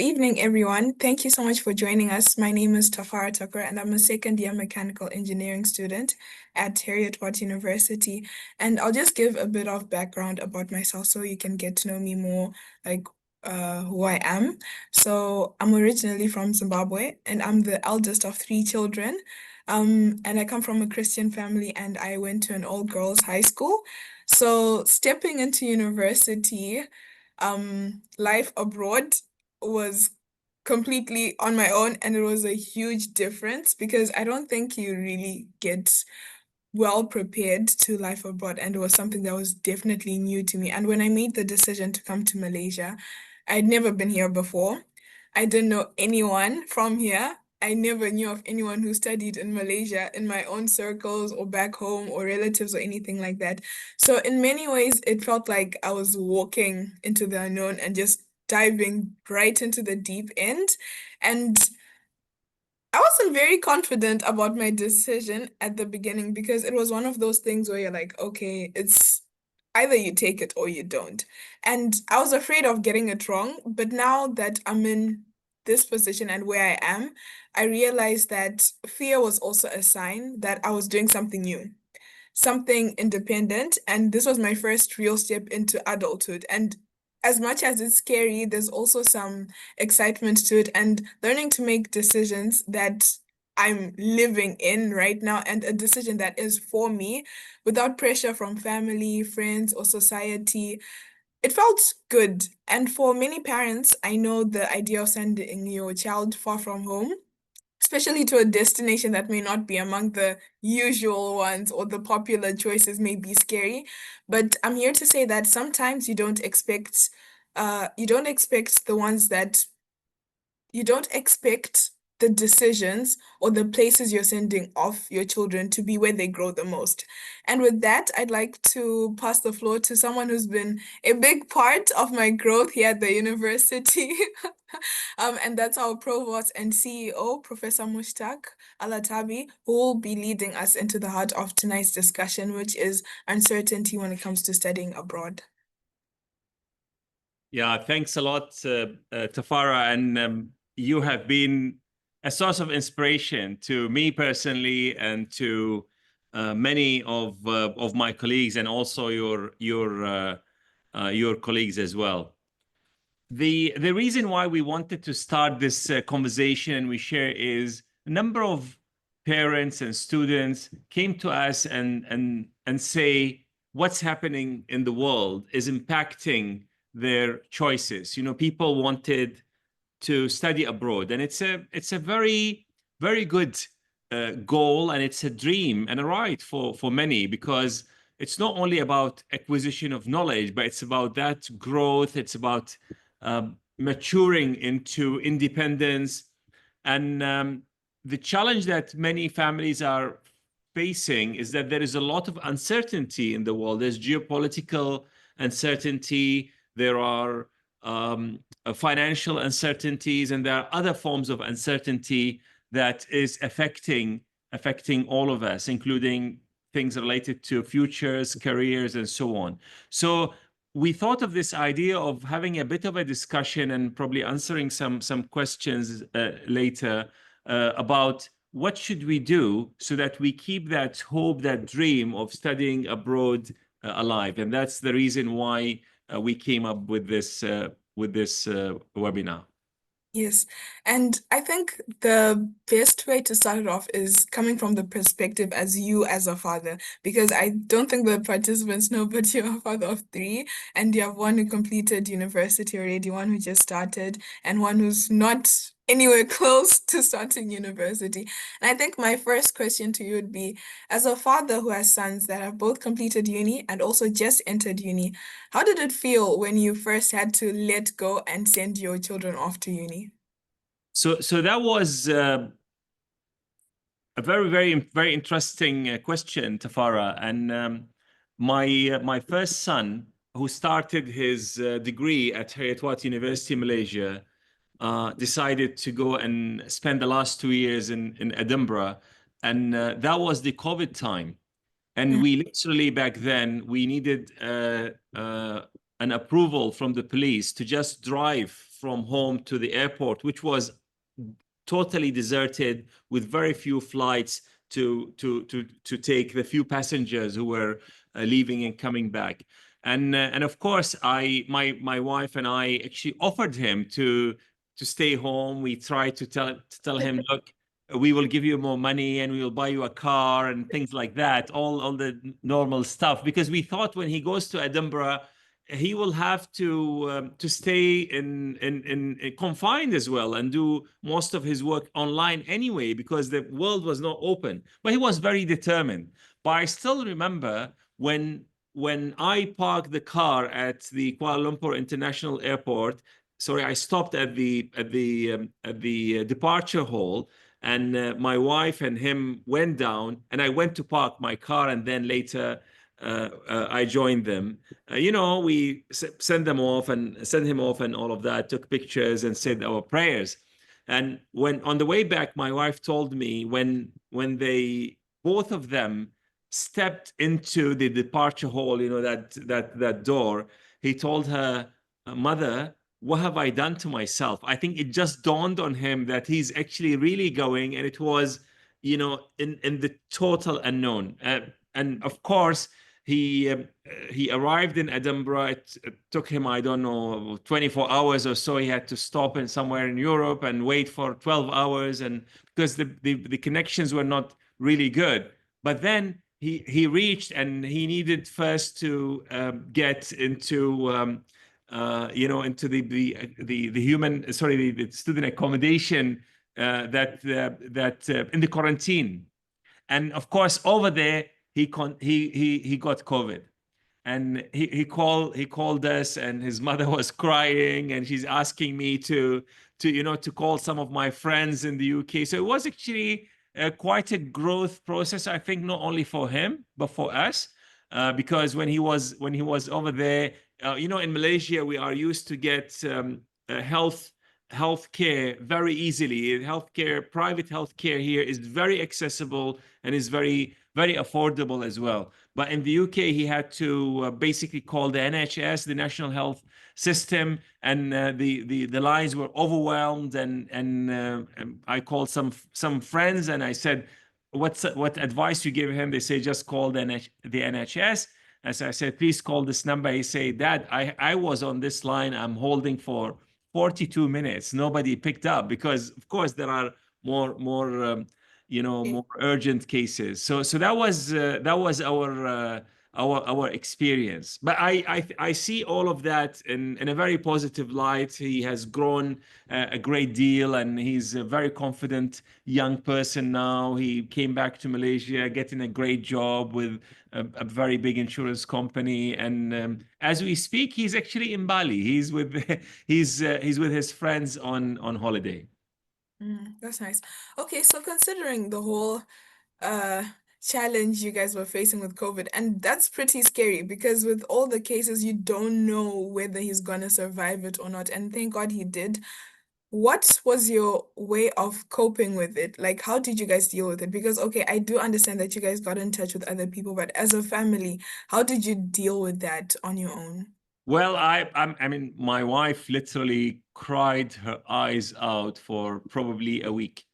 Evening, everyone. Thank you so much for joining us. My name is Tafara Tucker, and I'm a second-year mechanical engineering student at Heriot-Watt University. And I'll just give a bit of background about myself so you can get to know me more, like who I am. So I'm originally from Zimbabwe, and I'm the eldest of three children. And I come from a Christian family, and I went to an all-girls high school. So stepping into university, life abroad was completely on my own, and it was a huge difference because I don't think you really get well prepared to life abroad, and it was something that was definitely new to me. And when I made the decision to come to Malaysia, I'd never been here before. I didn't know anyone from here. I never knew of anyone who studied in Malaysia in my own circles or back home or relatives or anything like that. So in many ways, it felt like I was walking into the unknown and just diving right into the deep end. And I wasn't very confident about my decision at the beginning because it was one of those things where you're like, okay, it's either you take it or you don't. And I was afraid of getting it wrong, but now that I'm in this position and where I am, I realized that fear was also a sign that I was doing something new, something independent, and this was my first real step into adulthood. And as much as it's scary, there's also some excitement to it and learning to make decisions that I'm living in right now and a decision that is for me without pressure from family, friends, or society. It felt good. And for many parents, I know the idea of sending your child far from home, especially to a destination that may not be among the usual ones or the popular choices, may be scary. But I'm here to say that sometimes you don't expect the ones that you don't expect the decisions or the places you're sending off your children to be where they grow the most. And with that, I'd like to pass the floor to someone who's been a big part of my growth here at the university. And that's our provost and CEO, Professor Mushtaq Al-Atabi, who will be leading us into the heart of tonight's discussion, which is uncertainty when it comes to studying abroad. Yeah, thanks a lot, Tafara. And you have been a source of inspiration to me personally and to many of my colleagues, and also your colleagues as well. The reason why we wanted to start this conversation and we share is a number of parents and students came to us and say what's happening in the world is impacting their choices. You know, people wanted to study abroad, and it's a very, very good goal, and it's a dream and a right for many, because it's not only about acquisition of knowledge, but it's about that growth. It's about maturing into independence. And the challenge that many families are facing is that there is a lot of uncertainty in the world. There's geopolitical uncertainty, there are financial uncertainties, and there are other forms of uncertainty that is affecting all of us, including things related to futures, careers, and so on. So we thought of this idea of having a bit of a discussion and probably answering some questions later about what should we do so that we keep that hope, that dream of studying abroad alive. And that's the reason why we came up with this webinar. Yes, and I think the best way to start it off is coming from the perspective as you as a father, because I don't think the participants know, but you're a father of three, and you have one who completed university already, one who just started, and one who's not anywhere close to starting university. And I think my first question to you would be, as a father who has sons that have both completed uni and also just entered uni, how did it feel when you first had to let go and send your children off to uni? So that was a very, very, very interesting question, Tafara. And my first son, who started his degree at Heriot-Watt University, Malaysia, decided to go and spend the last 2 years in Edinburgh. And that was the COVID time. And we literally back then, we needed an approval from the police to just drive from home to the airport, which was totally deserted with very few flights to take the few passengers who were leaving and coming back. And of course, my wife and I actually offered him to stay home. We tried to tell him, look, we will give you more money and we will buy you a car and things like that, all the normal stuff, because we thought when he goes to Edinburgh, he will have to stay in confined as well and do most of his work online anyway, because the world was not open. But he was very determined. But I still remember when I parked the car at the Kuala Lumpur International Airport. Sorry, I stopped at the departure hall, and my wife and him went down, and I went to park my car, and then later I joined them. We sent them off and sent him off and all of that, took pictures and said our prayers. And when on the way back, my wife told me when they both of them stepped into the departure hall, that door, he told her, Mother, what have I done to myself? I think it just dawned on him that he's actually really going, and it was, in the total unknown. And of course, he arrived in Edinburgh. It took him, I don't know, 24 hours or so. He had to stop in somewhere in Europe and wait for 12 hours, and because the connections were not really good. But then he reached, and he needed first to get into into the human, sorry, the student accommodation that in the quarantine. And of course, over there, he got COVID, and he called us, and his mother was crying, and she's asking me to call some of my friends in the UK. So it was actually quite a growth process, I think, not only for him but for us, because when he was over there, in Malaysia, we are used to get healthcare very easily. Private healthcare here is very accessible and is very, very affordable as well. But in the UK, he had to basically call the NHS, the National Health System, and the lines were overwhelmed. And I called some friends, and I said, what advice you give him? They say, just call the NHS. As I said, please call this number. He said, Dad, I was on this line I'm holding for 42 minutes. Nobody picked up, because of course there are more more urgent cases. So that was our experience. But I see all of that in a very positive light. He has grown a great deal, and he's a very confident young person now. He came back to Malaysia, getting a great job with a very big insurance company. And as we speak, he's actually in Bali. He's with he's with his friends on holiday. That's nice. Okay, so considering the whole uh challenge you guys were facing with COVID, and that's pretty scary because with all the cases, you don't know whether he's gonna survive it or not. And thank God he did. What was your way of coping with it? Like, how did you guys deal with it? Because, okay, I do understand that you guys got in touch with other people, but as a family, how did you deal with that on your own? Well, I mean, my wife literally cried her eyes out for probably a week.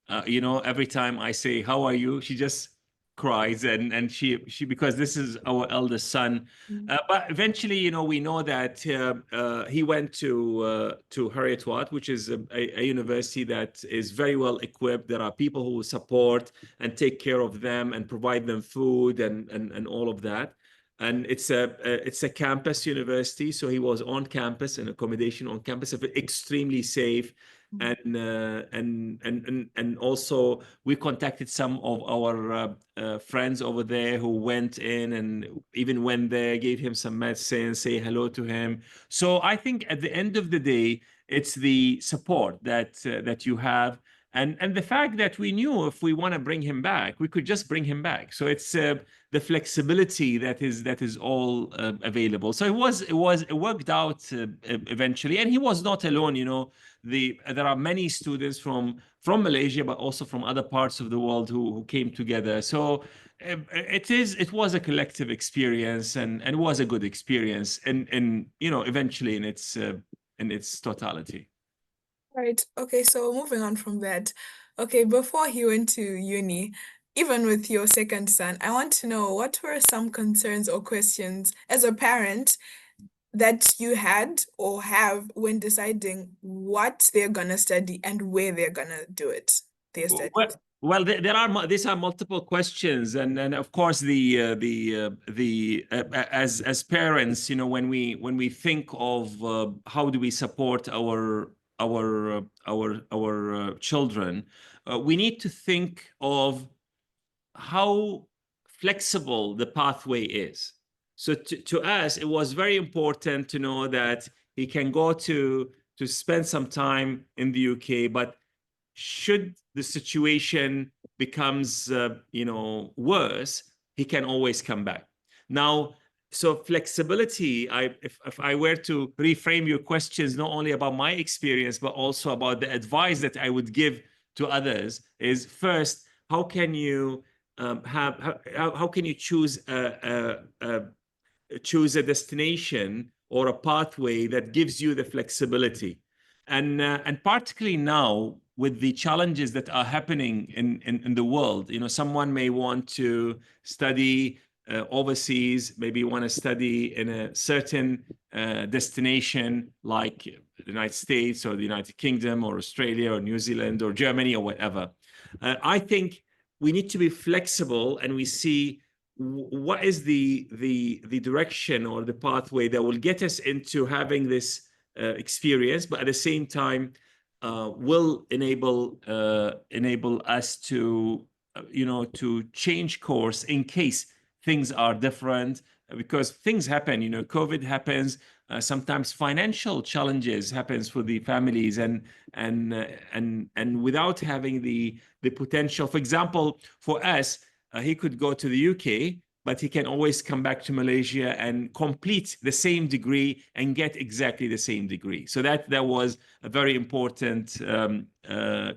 Every time I say, "How are you?" she just cries, and she because this is our eldest son. Mm. But eventually, we know that he went to Harriet Watt, which is a university that is very well equipped. There are people who support and take care of them and provide them food and all of that. And it's a campus university, so he was on campus and accommodation on campus, extremely safe. And also we contacted some of our friends over there who went in, and even went there, gave him some medicine, say hello to him. So I think at the end of the day, it's the support that you have, And the fact that we knew if we want to bring him back, we could just bring him back. So it's the flexibility that is all available. So it worked out eventually, and he was not alone. There are many students from Malaysia, but also from other parts of the world who came together. So it was a collective experience, and it was a good experience, and eventually in its totality. Right. Okay, so moving on from that. Okay, before he went to uni, even with your second son, I want to know what were some concerns or questions as a parent that you had or have when deciding what they're gonna study and where they're gonna do it, their Well, studies. well, these are multiple questions, and of course as parents, when we think of how do we support our children, we need to think of how flexible the pathway is. So to us, it was very important to know that he can go to spend some time in the UK, but should the situation becomes worse, he can always come back. Now, so flexibility, if I were to reframe your questions not only about my experience but also about the advice that I would give to others, is first, how can you how can you choose a destination or a pathway that gives you the flexibility. And particularly now with the challenges that are happening in the world, someone may want to study overseas, maybe want to study in a certain destination like the United States or the United Kingdom or Australia or New Zealand or Germany or whatever. I think we need to be flexible, and we see what is the direction or the pathway that will get us into having this experience, but at the same time will enable us to to change course in case things are different, because things happen. COVID happens. Sometimes financial challenges happens for the families, and without having the potential, for example, for us, he could go to the UK, but he can always come back to Malaysia and complete the same degree and get exactly the same degree. So that was a very important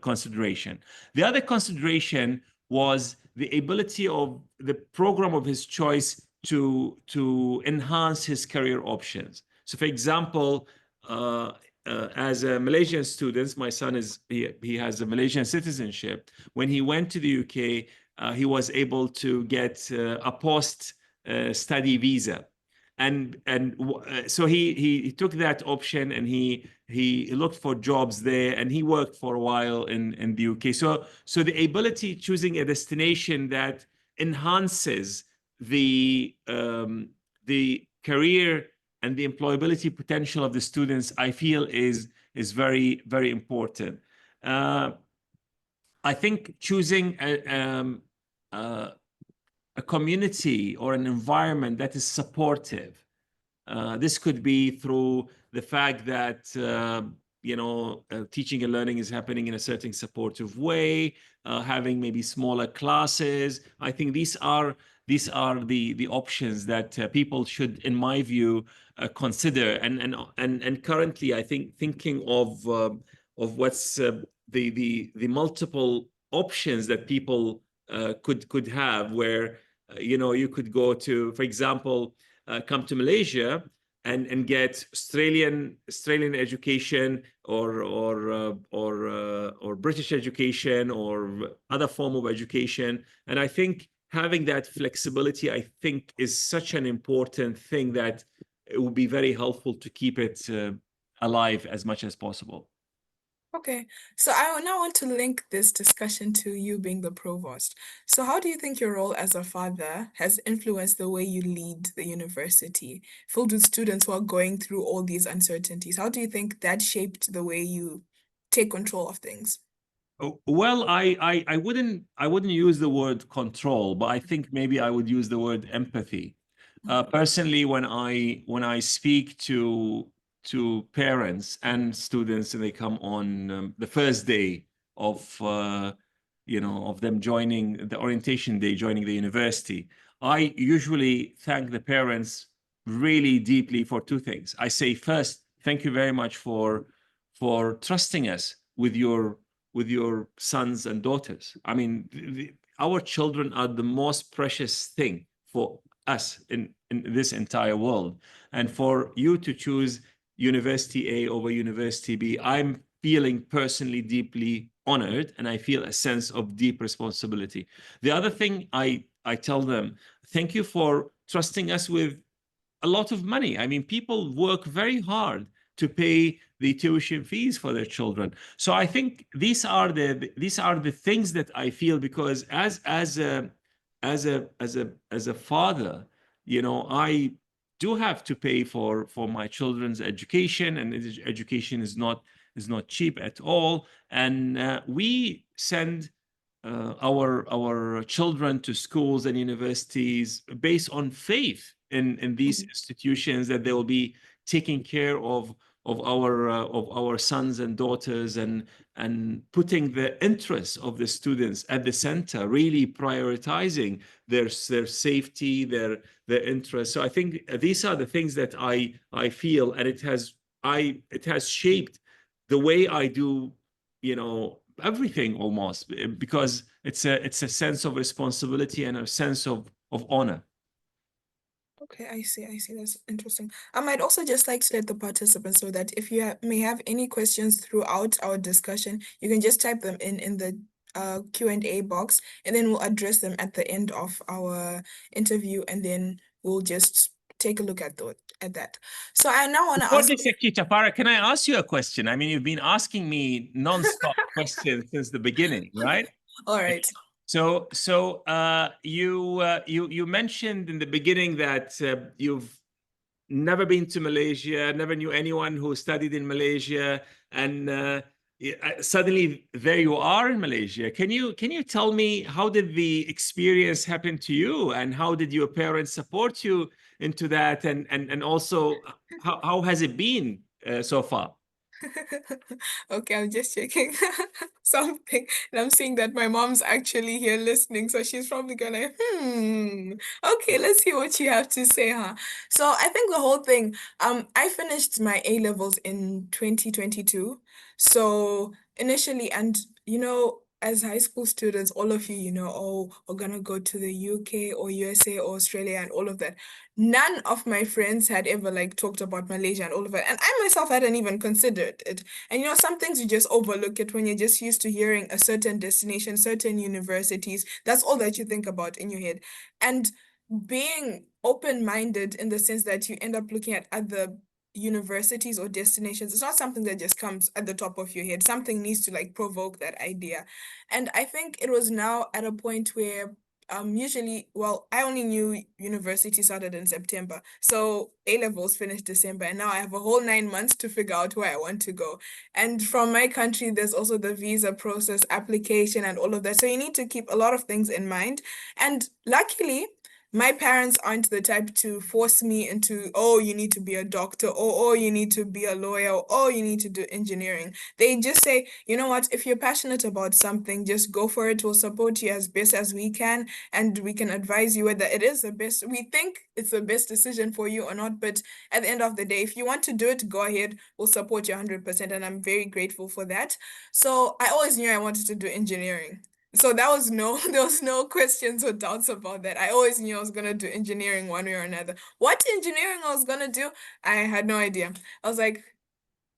consideration. The other consideration was the ability of the program of his choice to enhance his career options. So, for example, as a Malaysian student, my son he has a Malaysian citizenship. When he went to the UK, he was able to get a post-study visa, and so he took that option, and he looked for jobs there, and he worked for a while in the UK. So the ability choosing a destination that enhances the career and the employability potential of the students, I feel is very, very important. I think choosing a community or an environment that is supportive. This could be through the fact that teaching and learning is happening in a certain supportive way, having maybe smaller classes. I think these are the options that people should, in my view, consider. And currently, I think thinking of what's the multiple options that people could have, where you could go to, for example, come to Malaysia and get Australian education, or British education, or other form of education. And I think having that flexibility, I think, is such an important thing that it would be very helpful to keep it alive as much as possible. Okay, so I now want to link this discussion to you being the provost. So how do you think your role as a father has influenced the way you lead the university, filled with students who are going through all these uncertainties? How do you think that shaped the way you take control of things? Oh, well, I wouldn't use the word control, but I think maybe I would use the word empathy. Personally, when I speak to parents and students, and they come on the first day of them joining the orientation day, joining the university, I usually thank the parents really deeply for two things. I say first, thank you very much for trusting us with your sons and daughters. I mean, our children are the most precious thing for us in this entire world. And for you to choose University A over University B, I'm feeling personally deeply honored, and I feel a sense of deep responsibility. The other thing I tell them, thank you for trusting us with a lot of money. I mean, people work very hard to pay the tuition fees for their children. So I think these are the things that I feel, because as a father, I do have to pay for my children's education, and education is not cheap at all. And we send our children to schools and universities based on faith in these institutions, that they will be taking care of our sons and daughters, and putting the interests of the students at the center, really prioritizing their safety, their interests. So I think these are the things that I feel, and it has shaped the way I do, everything almost, because it's a sense of responsibility and a sense of honor. Okay, I see. I see. That's interesting. I might also just like to let the participants know that if you may have any questions throughout our discussion, you can just type them in the Q&A box, and then we'll address them at the end of our interview, and then we'll just take a look at that. So I now want to Before ask. this, actually, Tafara, can I ask you a question? I mean, you've been asking me non-stop questions since the beginning, right? All right. So you mentioned in the beginning that you've never been to Malaysia, never knew anyone who studied in Malaysia, and suddenly there you are in Malaysia. Can you tell me, how did the experience happen to you, and how did your parents support you into that, and also how has it been so far? Okay, I'm just checking something, and I'm seeing that my mom's actually here listening, so she's probably gonna, okay, let's hear what you have to say, huh? So I think the whole thing, I finished my A levels in 2022. So initially, and as high school students, all of you, oh, we're gonna go to the UK or USA or Australia and all of that. None of my friends had ever like talked about Malaysia and all of that, and I myself hadn't even considered it. And some things you just overlook it when you're just used to hearing a certain destination, certain universities. That's all that you think about in your head. And being open-minded in the sense that you end up looking at other universities or destinations, it's not something that just comes at the top of your head. Something needs to like provoke that idea. And I think it was now at a point where usually, well, I only knew university started in September. So A levels finished December, and now I have a whole 9 months to figure out where I want to go. And from my country, there's also the visa process, application, and all of that. So you need to keep a lot of things in mind. And luckily, my parents aren't the type to force me into, oh, you need to be a doctor, or oh, you need to be a lawyer, or oh, you need to do engineering. They just say, you know what, if you're passionate about something, just go for it. We'll support you as best as we can, and we can advise you whether it is the best. We think it's the best decision for you or not, but at the end of the day, if you want to do it, go ahead. We'll support you 100%, and I'm very grateful for that. So I always knew I wanted to do engineering. So that was there was no questions or doubts about that. I always knew I was gonna do engineering one way or another. What engineering I was gonna do, I had no idea. I was like,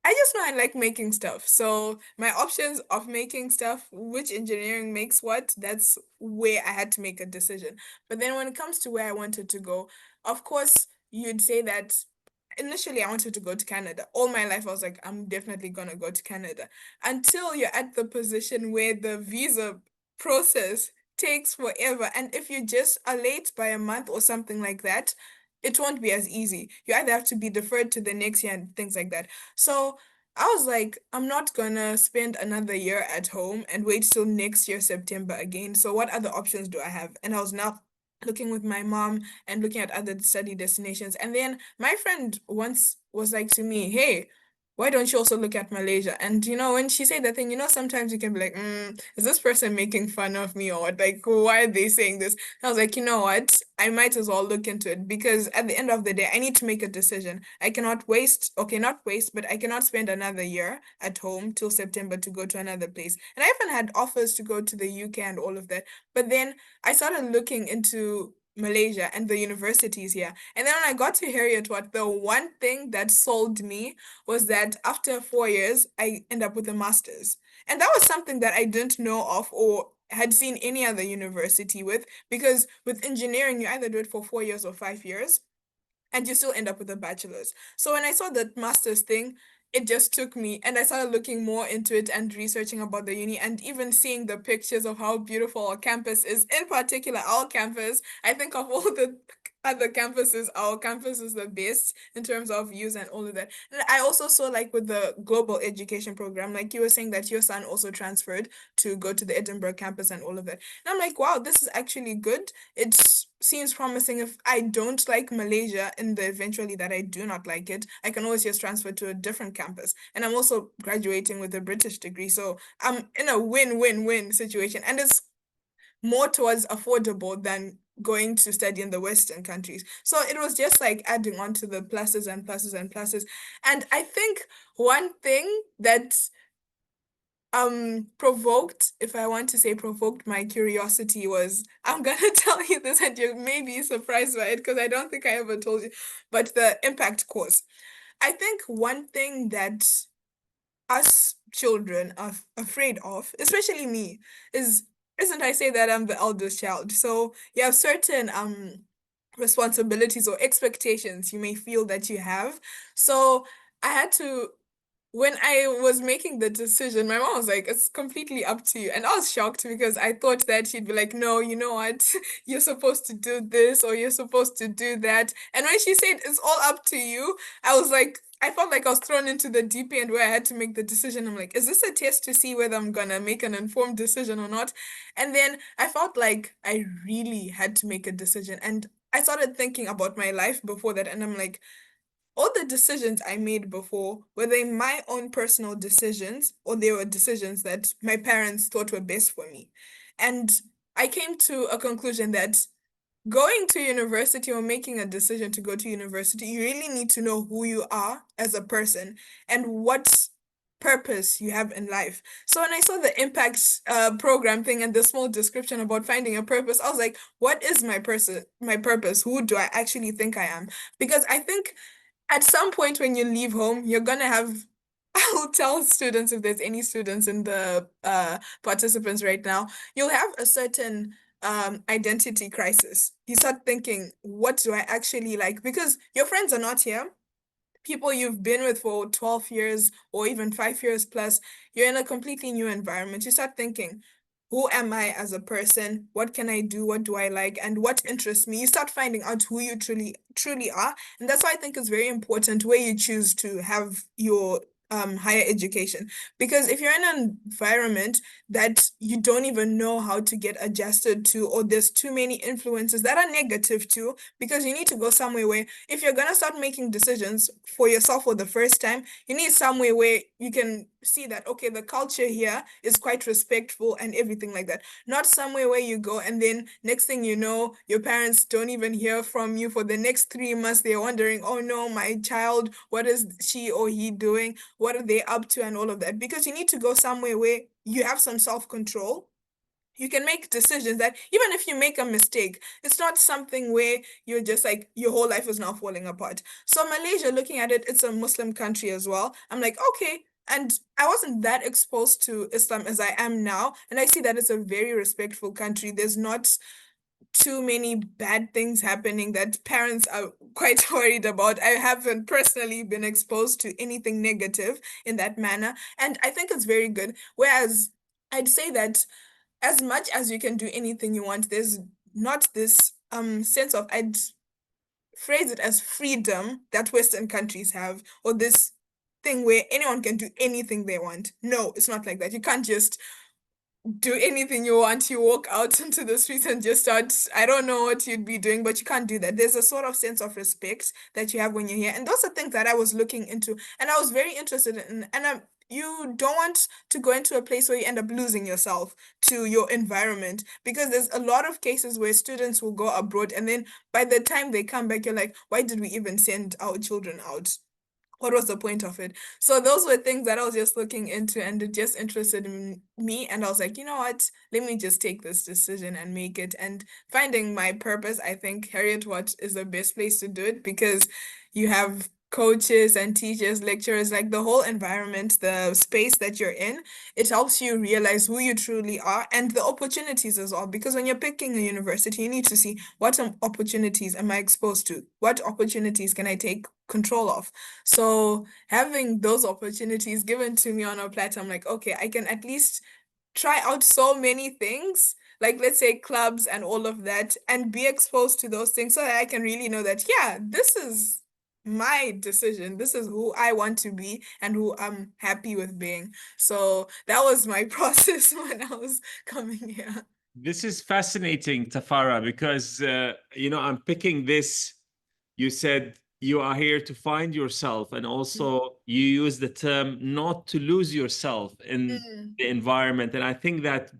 I just know I like making stuff. So my options of making stuff, which engineering makes what, that's where I had to make a decision. But then when it comes to where I wanted to go, of course, you'd say that initially I wanted to go to Canada. All my life I was like, I'm definitely gonna go to Canada. Until you're at the position where the visa process takes forever. And if you just are late by a month or something like that, it won't be as easy. You either have to be deferred to the next year and things like that. So I was like, I'm not gonna spend another year at home and wait till next year, September again. So what other options do I have? And I was now looking with my mom and looking at other study destinations. And then my friend once was like to me, hey, why don't you also look at Malaysia? And when she said that thing, sometimes you can be like, is this person making fun of me or what? Like, why are they saying this? And I was like, you know what? I might as well look into it because at the end of the day, I need to make a decision. I cannot waste, okay, not waste, but I cannot spend another year at home till September to go to another place. And I even had offers to go to the UK and all of that. But then I started looking into Malaysia and the universities here. And then when I got to Harriet, what the one thing that sold me was that after 4 years, I end up with a master's. And that was something that I didn't know of or had seen any other university with, because with engineering, you either do it for 4 years or 5 years and you still end up with a bachelor's. So when I saw that master's thing, it just took me and I started looking more into it and researching about the uni and even seeing the pictures of how beautiful our campus is, in particular our campus. I think of all the other campuses, our campus is the best in terms of views and all of that. And I also saw like with the global education program, like you were saying that your son also transferred to go to the Edinburgh campus and all of that. And I'm like, wow, this is actually good. It seems promising. If I don't like Malaysia in the eventually that I do not like it, I can always just transfer to a different campus. And I'm also graduating with a British degree. So I'm in a win-win-win situation. And it's more towards affordable than going to study in the Western countries. So it was just like adding on to the pluses and pluses and pluses. And I think one thing that provoked, if I want to say provoked my curiosity, was, I'm gonna tell you this and you may be surprised by it because I don't think I ever told you, but the impact course. I think one thing that us children are afraid of, especially me, is isn't I say that I'm the eldest child. So you have certain responsibilities or expectations you may feel that you have. So I had to, when I was making the decision, my mom was like, it's completely up to you. And I was shocked because I thought that she'd be like, no, you know what? You're supposed to do this or you're supposed to do that. And when she said it's all up to you, I was like, I felt like I was thrown into the deep end where I had to make the decision. I'm like, is this a test to see whether I'm gonna make an informed decision or not? And then I felt like I really had to make a decision. And I started thinking about my life before that, and I'm like, all the decisions I made before, were they my own personal decisions or they were decisions that my parents thought were best for me? And I came to a conclusion that going to university or making a decision to go to university, you really need to know who you are as a person and what purpose you have in life. So when I saw the impact program thing and the small description about finding a purpose, I was like, what is my person, my purpose? Who do I actually think I am? Because I think at some point when you leave home, you're gonna have, I'll tell students, if there's any students in the participants right now, you'll have a certain identity crisis. You start thinking, what do I actually like? Because your friends are not here, people you've been with for 12 years or even 5 years plus, you're in a completely new environment. You start thinking, who am I as a person? What can I do? What do I like? And what interests me? You start finding out who you truly are. And that's why I think it's very important where you choose to have your higher education. Because if you're in an environment that you don't even know how to get adjusted to, or there's too many influences that are negative too, because you need to go somewhere where if you're gonna start making decisions for yourself for the first time, you need somewhere where you can see that, okay, the culture here is quite respectful and everything like that. Not somewhere where you go and then next thing you know, your parents don't even hear from you for the next 3 months. They're wondering, oh no, my child, what is she or he doing? What are they up to and all of that? Because you need to go somewhere where you have some self-control. You can make decisions that even if you make a mistake, it's not something where you're just like your whole life is now falling apart. So Malaysia, looking at it, it's a Muslim country as well. I'm like, okay. And I wasn't that exposed to Islam as I am now. And I see that it's a very respectful country. There's not too many bad things happening that parents are quite worried about. I haven't personally been exposed to anything negative in that manner. And I think it's very good. Whereas I'd say that as much as you can do anything you want, there's not this sense of, I'd phrase it as freedom that Western countries have, or this thing where anyone can do anything they want. No, it's not like that. You can't just do anything you want. You walk out into the streets and just start, I don't know what you'd be doing, but you can't do that. There's a sort of sense of respect that you have when you're here. And those are things that I was looking into and I was very interested in. And you don't want to go into a place where you end up losing yourself to your environment because there's a lot of cases where students will go abroad and then by the time they come back, you're like, why did we even send our children out? What was the point of it? So those were things that I was just looking into and it just interested in me. And I was like, you know what? Let me just take this decision and make it. And finding my purpose, I think Harriet Watt is the best place to do it because you have coaches and teachers, lecturers, like the whole environment, the space that you're in, it helps you realize who you truly are and the opportunities as well. Because when you're picking a university, you need to see what opportunities am I exposed to? What opportunities can I take control of? So having those opportunities given to me on a platter, I'm like, okay, I can at least try out so many things, like let's say clubs and all of that, and be exposed to those things so that I can really know that, yeah, this is my decision. This is who I want to be and who I'm happy with being. So that was my process when I was coming here. This is fascinating, Tafara, because I'm picking this. You said you are here to find yourself, and also you use the term not to lose yourself in Mm, the environment. And I think that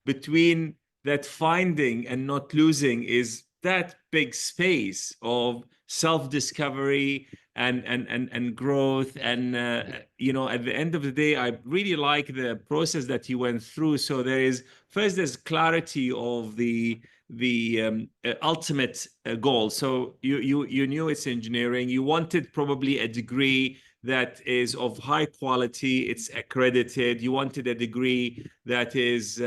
between that finding and not losing is that big space of self-discovery and growth. And at the end of the day, I really like the process that you went through. So there's clarity of the ultimate goal. So you knew it's engineering. You wanted probably a degree that is of high quality. It's accredited. You wanted a degree that is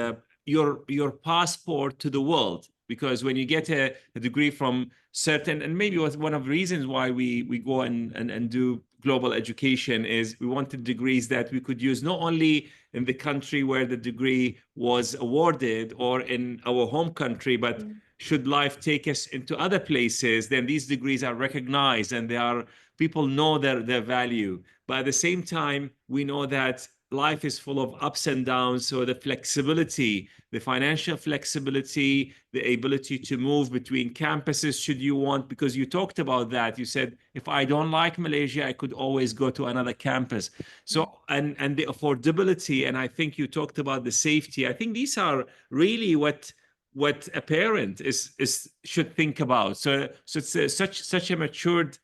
your passport to the world. Because when you get a degree from certain, and maybe was one of the reasons why we go and do global education, is we wanted degrees that we could use not only in the country where the degree was awarded or in our home country, but mm, should life take us into other places, then these degrees are recognized and they are people know their value. But at the same time, we know that life is full of ups and downs. So the flexibility, the financial flexibility, the ability to move between campuses should you want, because you talked about that. You said, if I don't like Malaysia, I could always go to another campus. mm, So, and the affordability, and I think you talked about the safety. I think these are really what a parent is should think about. So it's such a matured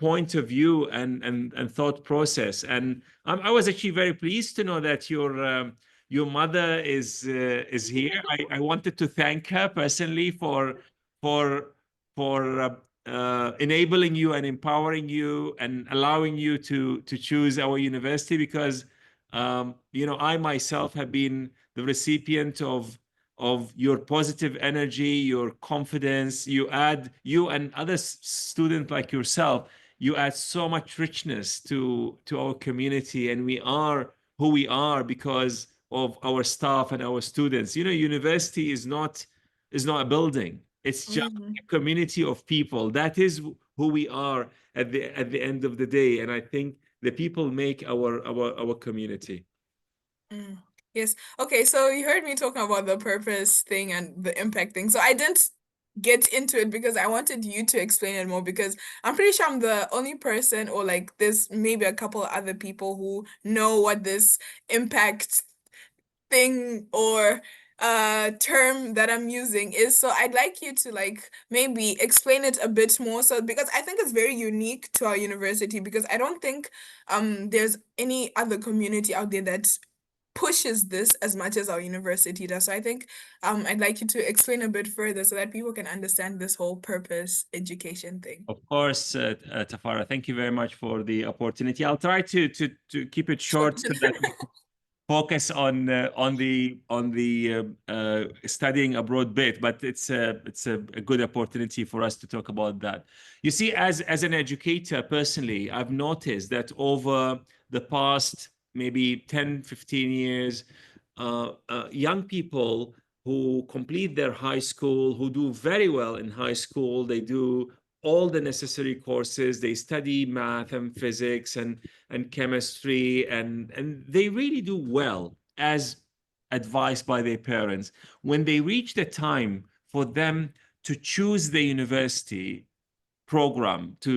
point of view and thought process. And I was actually very pleased to know that your mother is here. I wanted to thank her personally for for enabling you and empowering you and allowing you to choose our university, because I myself have been the recipient of your positive energy, your confidence. You and other students like yourself, you add so much richness to our community, and we are who we are because of our staff and our students. University is not a building. It's just mm. a community of people. That is who we are at the end of the day. And I think the people make our community. Mm. Yes. Okay, so you heard me talking about the purpose thing and the impact thing. So I didn't get into it because I wanted you to explain it more because I'm pretty sure I'm the only person or like there's maybe a couple of other people who know what this impact thing or term that I'm using is. So I'd like you to like maybe explain it a bit more so because I think it's very unique to our university because I don't think there's any other community out there that pushes this as much as our university does. So I think I'd like you to explain a bit further so that people can understand this whole purpose education thing. Of course, Tafara, thank you very much for the opportunity. I'll try to keep it Sure. short so that we focus on the studying abroad bit, but it's a good opportunity for us to talk about that. You see, as an educator personally, I've noticed that over the past maybe 10, 15 years, young people who complete their high school, who do very well in high school, they do all the necessary courses. They study math and physics and chemistry, and they really do well as advised by their parents. When they reach the time for them to choose the university program to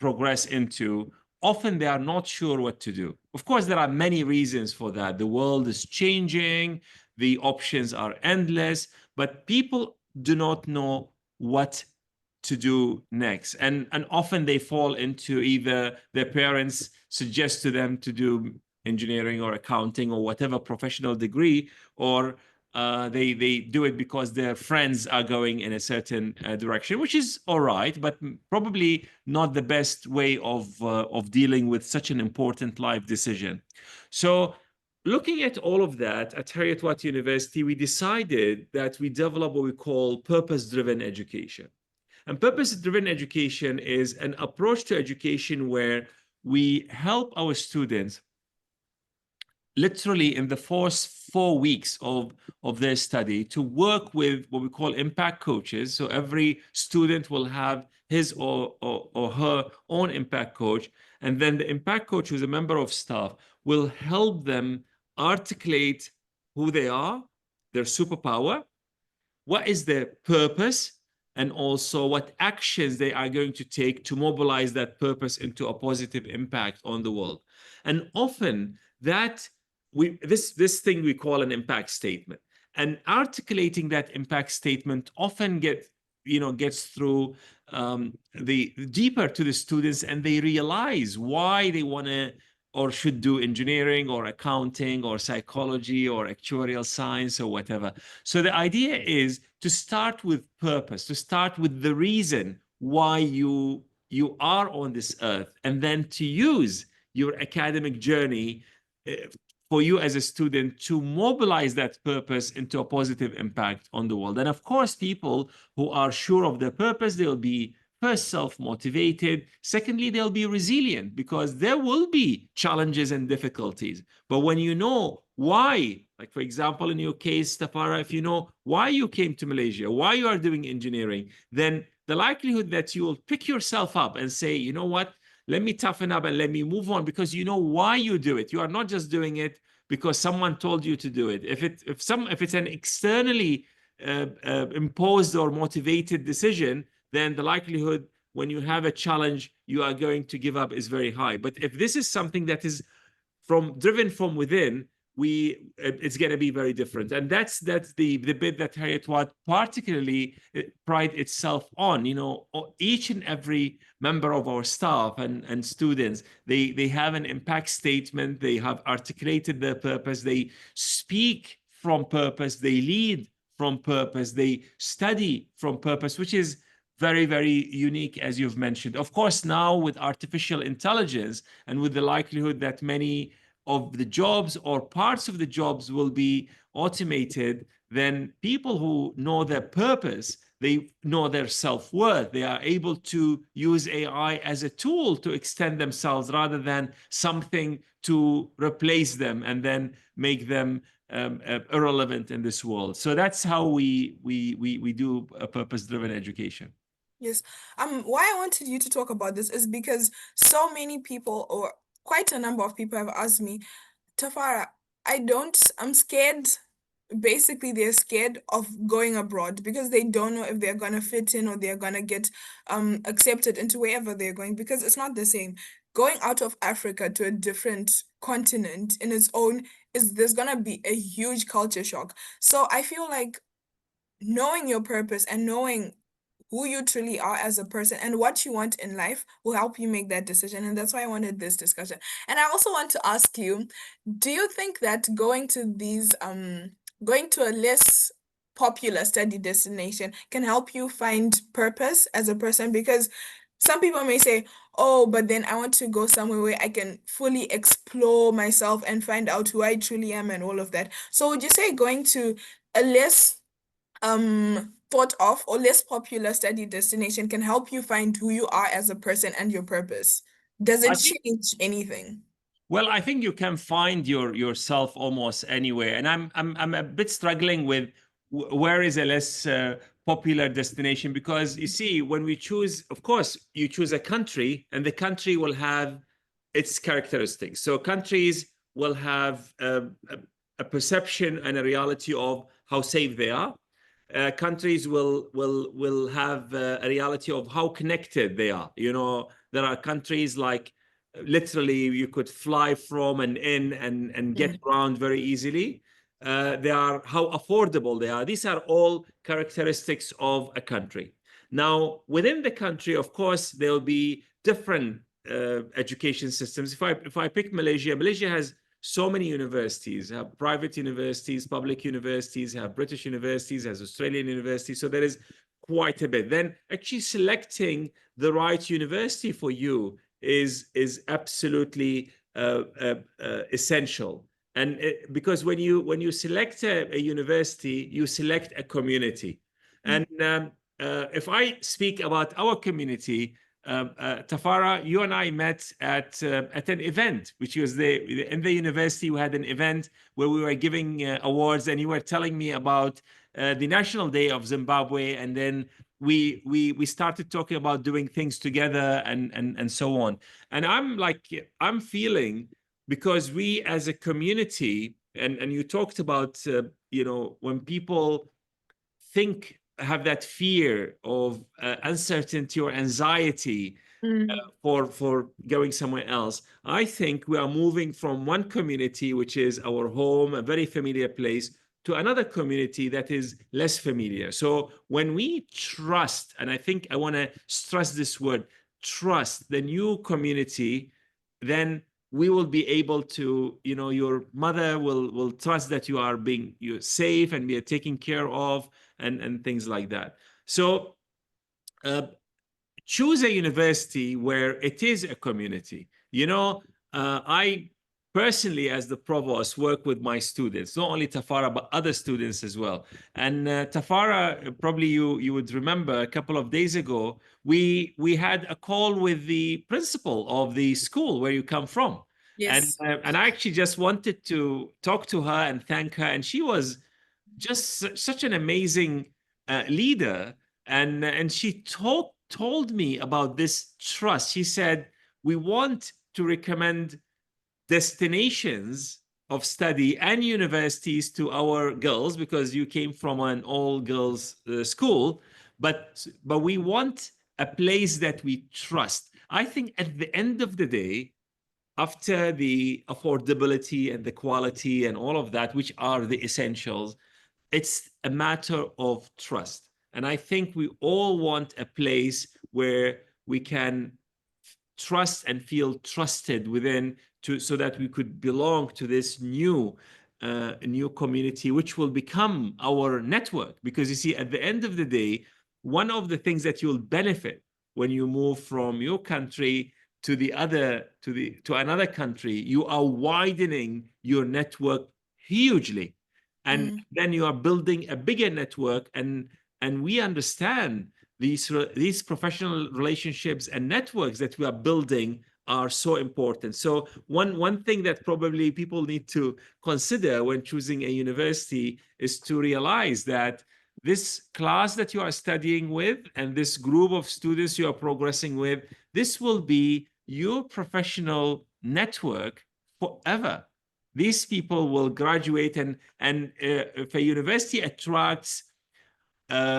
progress into, often they are not sure what to do. Of course, there are many reasons for that. The world is changing, the options are endless, but people do not know what to do next. And often they fall into either their parents suggest to them to do engineering or accounting or whatever professional degree, or they do it because their friends are going in a certain direction, which is all right, but probably not the best way of dealing with such an important life decision. So, looking at all of that at Heriot-Watt University, we decided that we develop what we call purpose-driven education. And purpose-driven education is an approach to education where we help our students literally in the first 4 weeks of their study to work with what we call impact coaches. So every student will have his or her own impact coach. And then the impact coach, who's a member of staff, will help them articulate who they are, their superpower, what is their purpose, and also what actions they are going to take to mobilize that purpose into a positive impact on the world. And often that this thing we call an impact statement, and articulating that impact statement often gets through the deeper to the students, and they realize why they want to or should do engineering or accounting or psychology or actuarial science or whatever. So the idea is to start with purpose, to start with the reason why you are on this earth, and then to use your academic journey for you as a student to mobilize that purpose into a positive impact on the world. And of course, people who are sure of their purpose, they'll be first self-motivated. Secondly, they'll be resilient because there will be challenges and difficulties. But when you know why, like for example, in your case, Tafara, if you know why you came to Malaysia, why you are doing engineering, then the likelihood that you will pick yourself up and say, you know what, let me toughen up and let me move on, because you know why you do it. You are not just doing it because someone told you to do it. If it's an externally imposed or motivated decision, then the likelihood when you have a challenge you are going to give up is very high. But if this is something that is driven from within, it's going to be very different. And that's the bit that Heriot-Watt particularly pride itself on. Each and every member of our staff and students, they have an impact statement, they have articulated their purpose, they speak from purpose, they lead from purpose, they study from purpose, which is very, very unique, as you've mentioned. Of course, now with artificial intelligence and with the likelihood that many of the jobs or parts of the jobs will be automated, then people who know their purpose, they know their self-worth, they are able to use AI as a tool to extend themselves rather than something to replace them and then make them irrelevant in this world. So that's how we do a purpose-driven education. Yes. Why I wanted you to talk about this is because so many people, or quite a number of people, have asked me, Tafara, I'm scared. Basically, they're scared of going abroad because they don't know if they're gonna fit in or they're gonna get accepted into wherever they're going, because it's not the same. Going out of Africa to a different continent in its own there's gonna be a huge culture shock. So I feel like knowing your purpose and knowing who you truly are as a person and what you want in life will help you make that decision. And that's why I wanted this discussion. And I also want to ask you, do you think that going to a less popular study destination can help you find purpose as a person? Because some people may say, oh, but then I want to go somewhere where I can fully explore myself and find out who I truly am and all of that. So would you say going to a less thought of or less popular study destination can help you find who you are as a person and your purpose? Does I it think change anything? Well, I think you can find yourself almost anywhere, and I'm a bit struggling with where is a less popular destination? Because you see, when we choose, of course, you choose a country, and the country will have its characteristics. So countries will have a perception and a reality of how safe they are. Countries will have a reality of how connected they are. You know, there are countries like literally you could fly from and in and get around very easily. They are how affordable they are. These are all characteristics of a country. Now, within the country, of course, there will be different education systems. If I pick Malaysia, Malaysia has so many universities, have private universities, public universities, have British universities, has Australian universities. So there is quite a bit. Then actually selecting the right university for you is absolutely essential. And because when you select a university, you select a community. And if I speak about our community, Tafara, you and I met at an event, which was in the university. We had an event where we were giving awards, and you were telling me about the National Day of Zimbabwe, and then we started talking about doing things together and so on. And I'm feeling, because we as a community, and you talked about when people have that fear of uncertainty or anxiety for going somewhere else. I think we are moving from one community, which is our home, a very familiar place, to another community that is less familiar. So when we trust, and I think I want to stress this word, trust the new community, then we will be able to, your mother will trust that you're safe and be taken care of, and things like that. So choose a university where it is a community. I personally, as the provost, work with my students, not only Tafara, but other students as well. And Tafara, probably you would remember a couple of days ago, we had a call with the principal of the school where you come from. Yes. And I actually just wanted to talk to her and thank her. And she was just such an amazing leader. And she told me about this trust. She said, we want to recommend destinations of study and universities to our girls, because you came from an all-girls school, but we want a place that we trust. I think at the end of the day, after the affordability and the quality and all of that, which are the essentials, it's a matter of trust. And I think we all want a place where we can trust and feel trusted within, so that we could belong to this new community, which will become our network. Because you see, at the end of the day, one of the things that you'll benefit when you move from your country to another country, you are widening your network hugely, and then you are building a bigger network. And we understand these professional relationships and networks that we are building are so important. So one thing that probably people need to consider when choosing a university is to realize that this class that you are studying with and this group of students you are progressing with, this will be your professional network forever. These people will graduate, and if a university attracts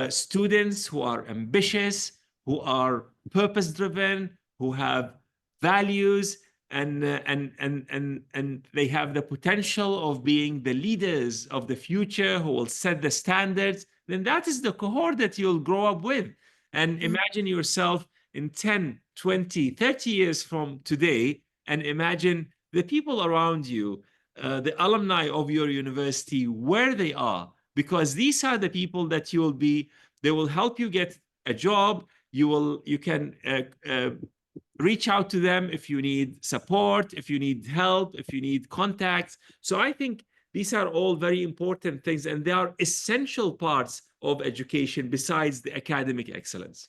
students who are ambitious, who are purpose-driven, who have values, and they have the potential of being the leaders of the future, who will set the standards, then that is the cohort that you'll grow up with. And imagine yourself in 10, 20, 30 years from today, and imagine the people around you, the alumni of your university, where they are, because these are the people that they will help you get a job. You can reach out to them if you need support, if you need help, if you need contacts. So I think these are all very important things, and they are essential parts of education besides the academic excellence.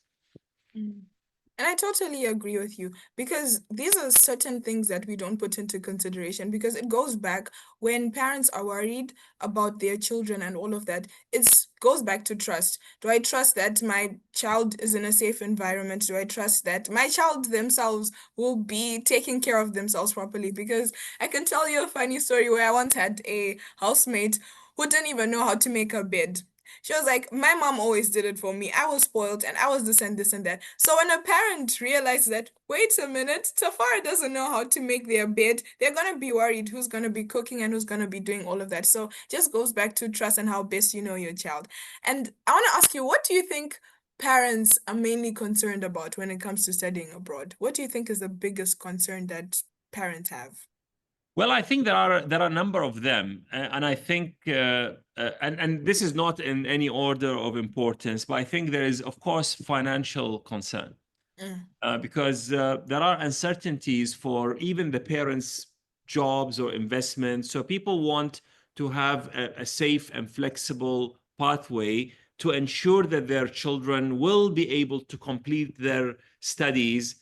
And I totally agree with you because these are certain things that we don't put into consideration because it goes back when parents are worried about their children and all of that. It goes back to trust. Do I trust that my child is in a safe environment? Do I trust that my child themselves will be taking care of themselves properly? Because I can tell you a funny story where I once had a housemate who didn't even know how to make a bed. She was like, my mom always did it for me. I was spoiled and I was this and that. So when a parent realizes that, wait a minute, Tafara doesn't know how to make their bed, they're gonna be worried who's gonna be cooking and who's gonna be doing all of that. So just goes back to trust and how best you know your child. And I want to ask you, what do you think parents are mainly concerned about when it comes to studying abroad? What do you think is the biggest concern that parents have? Well, I think there are a number of them, and I think and this is not in any order of importance, but I think there is, of course, financial concern Mm, because there are uncertainties for even the parents' jobs or investments. So people want to have a safe and flexible pathway to ensure that their children will be able to complete their studies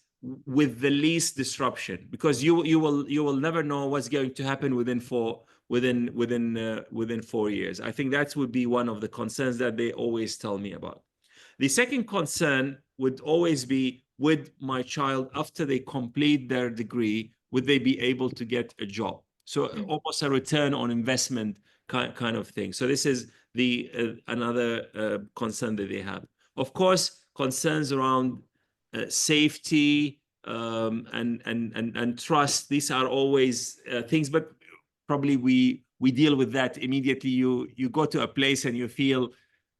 with the least disruption, because you will never know what's going to happen within 4 years. I think that would be one of the concerns that they always tell me about. The second concern would always be, would my child, after they complete their degree, would they be able to get a job? So mm, almost a return on investment kind of thing. So this is the another concern that they have. Of course, concerns around safety and trust. These are always things, but probably we deal with that immediately. You go to a place and you feel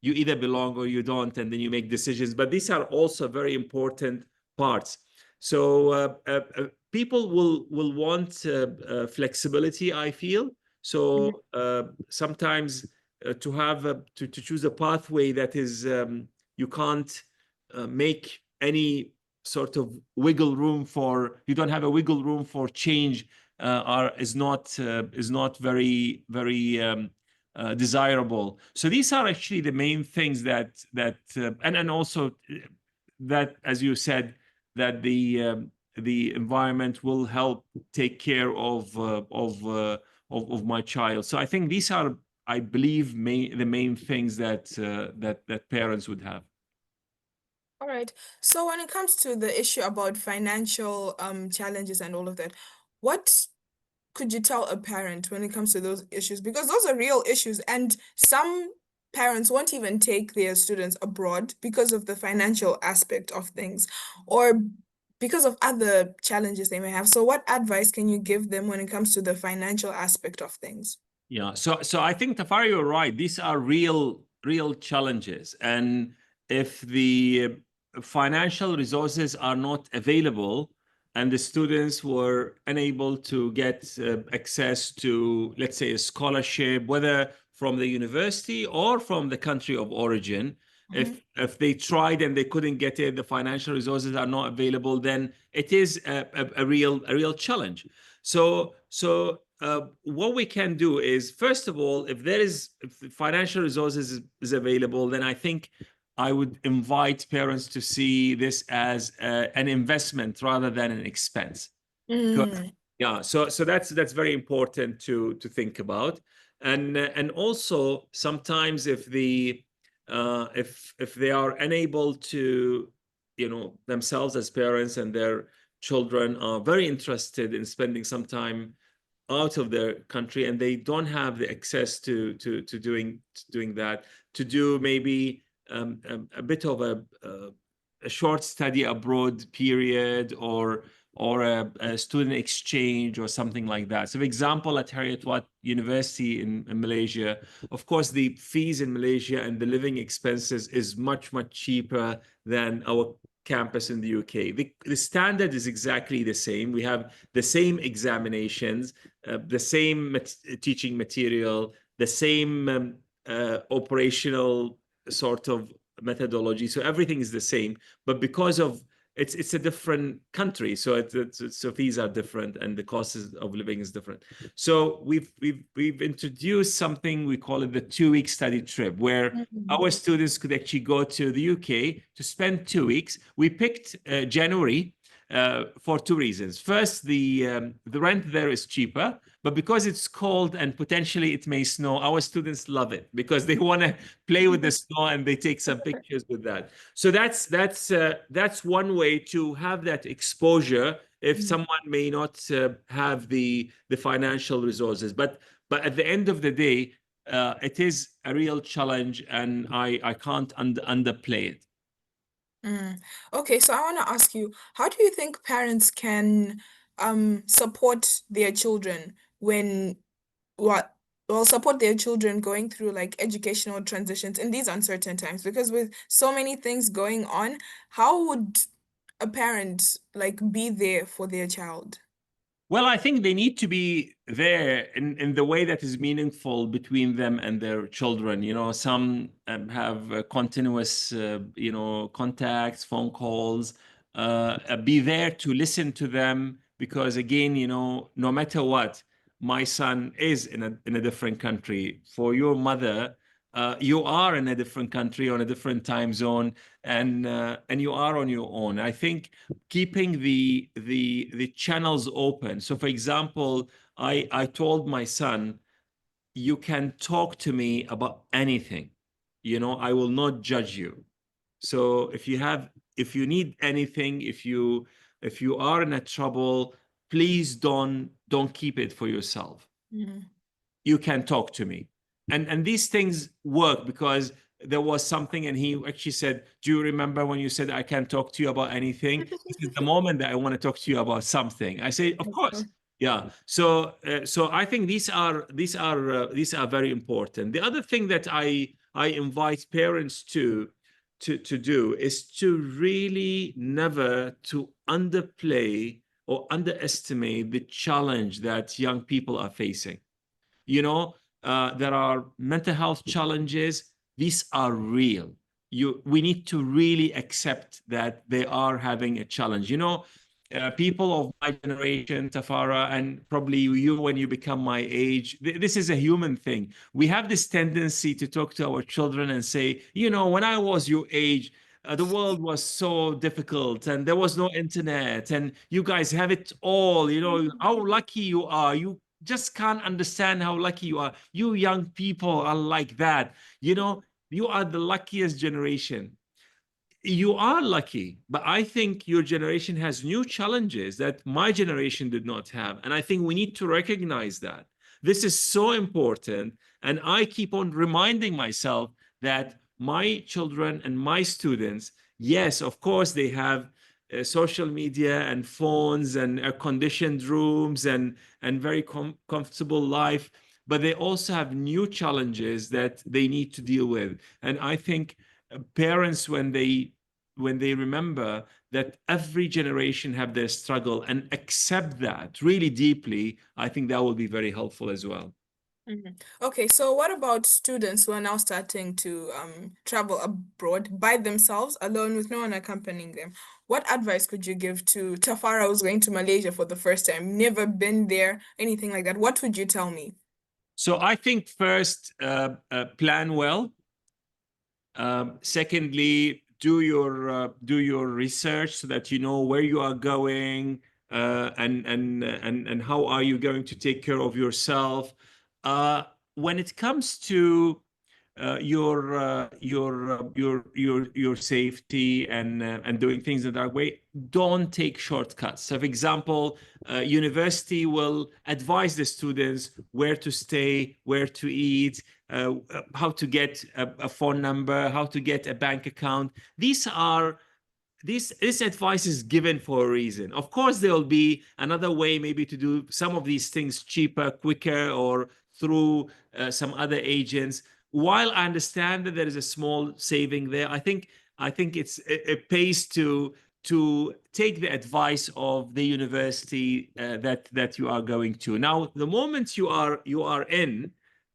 you either belong or you don't, and then you make decisions. But these are also very important parts. So people will want flexibility, I feel. mhm, So sometimes to have to choose a pathway that is you can't make any sort of wiggle room for, you don't have a wiggle room for change, is not very desirable. So these are actually the main things and also that, as you said, that the environment will help take care of my child. So I think these are, I believe, the main things that parents would have. all right. So when it comes to the issue about financial challenges and all of that, what could you tell a parent when it comes to those issues? Because those are real issues, and some parents won't even take their students abroad because of the financial aspect of things or because of other challenges they may have. So what advice can you give them when it comes to the financial aspect of things? Yeah, so I think, Tafari, you're right. These are real challenges, and if the financial resources are not available, and the students were unable to get access to, let's say, a scholarship, whether from the university or from the country of origin, Mhm. if they tried and they couldn't get it, the financial resources are not available, then it is a real challenge. So what we can do is, first of all, if the financial resources is available, then I think I would invite parents to see this as an investment rather than an expense. Because, Mm, yeah, so that's very important to think about. And also sometimes if they are unable to, themselves as parents and their children are very interested in spending some time out of their country, and they don't have the access to doing that, to do maybe a bit of a short study abroad period, or a student exchange or something like that. So, for example, at Harriet Watt University in Malaysia, of course, the fees in Malaysia and the living expenses is much cheaper than our campus in the UK. The standard is exactly the same. We have the same examinations, the same teaching material, the same operational sort of methodology. So everything is the same. But because of it's a different country, so so fees are different and the cost of living is different. So we've introduced something, we call it the 2-week study trip, where Mhm. our students could actually go to the UK to spend 2 weeks. We picked January for two reasons. First, the rent there is cheaper, but because it's cold and potentially it may snow, our students love it because they want to play with the snow and they take some pictures with that. So that's one way to have that exposure if Mhm. someone may not have the financial resources. But at the end of the day, it is a real challenge, and I can't underplay it. Mm. Okay, so I want to ask you, how do you think parents can support their children when what well support their children going through like educational transitions in these uncertain times? Because with so many things going on, how would a parent like be there for their child? Well, I think they need to be there in the way that is meaningful between them and their children. You know, some have continuous, contacts, phone calls. Be there to listen to them because, again, no matter what, my son is in a different country. For your mother, you are in a different country on a different time zone, and you are on your own. I think keeping the channels open. So, for example, I told my son, you can talk to me about anything. I will not judge you. So if you need anything, if you are in a trouble, please don't keep it for yourself. Mhm. You can talk to me. And these things work because there was something, and he actually said, do you remember when you said I can't talk to you about anything? This is the moment that I want to talk to you about something. I say, of course. Yeah. So I think these are very important. The other thing that I invite parents to do is to really never to underplay or underestimate the challenge that young people are facing. you know there are mental health challenges. These are real. We need to really accept that they are having a challenge. People of my generation, Tafara, and probably you when you become my age, this is a human thing. We have this tendency to talk to our children and say, when I was your age, the world was so difficult and there was no internet and you guys have it all. How lucky you are. You just can't understand how lucky you are. You young people are like that. You are the luckiest generation. You are lucky, but I think your generation has new challenges that my generation did not have. And I think we need to recognize that. This is so important. And I keep on reminding myself that my children and my students, yes, of course, they have social media and phones and air-conditioned rooms and very comfortable life, but they also have new challenges that they need to deal with. And I think parents, when they remember that every generation have their struggle and accept that really deeply, I think that will be very helpful as well. Mhm. Okay, so what about students who are now starting to travel abroad by themselves, alone with no one accompanying them? What advice could you give to Tafara who's going to Malaysia for the first time, never been there, anything like that? What would you tell me? So I think first, plan well. Secondly, do your research so that you know where you are going, and how are you going to take care of yourself. When it comes to your safety and doing things in that way, don't take shortcuts. So, for example, university will advise the students where to stay, where to eat, how to get a phone number, how to get a bank account. This advice is given for a reason. Of course, there will be another way maybe to do some of these things cheaper, quicker, or through some other agents. While I understand that there is a small saving there, I think it pays to take the advice of the university that you are going to. Now, the moment you are in,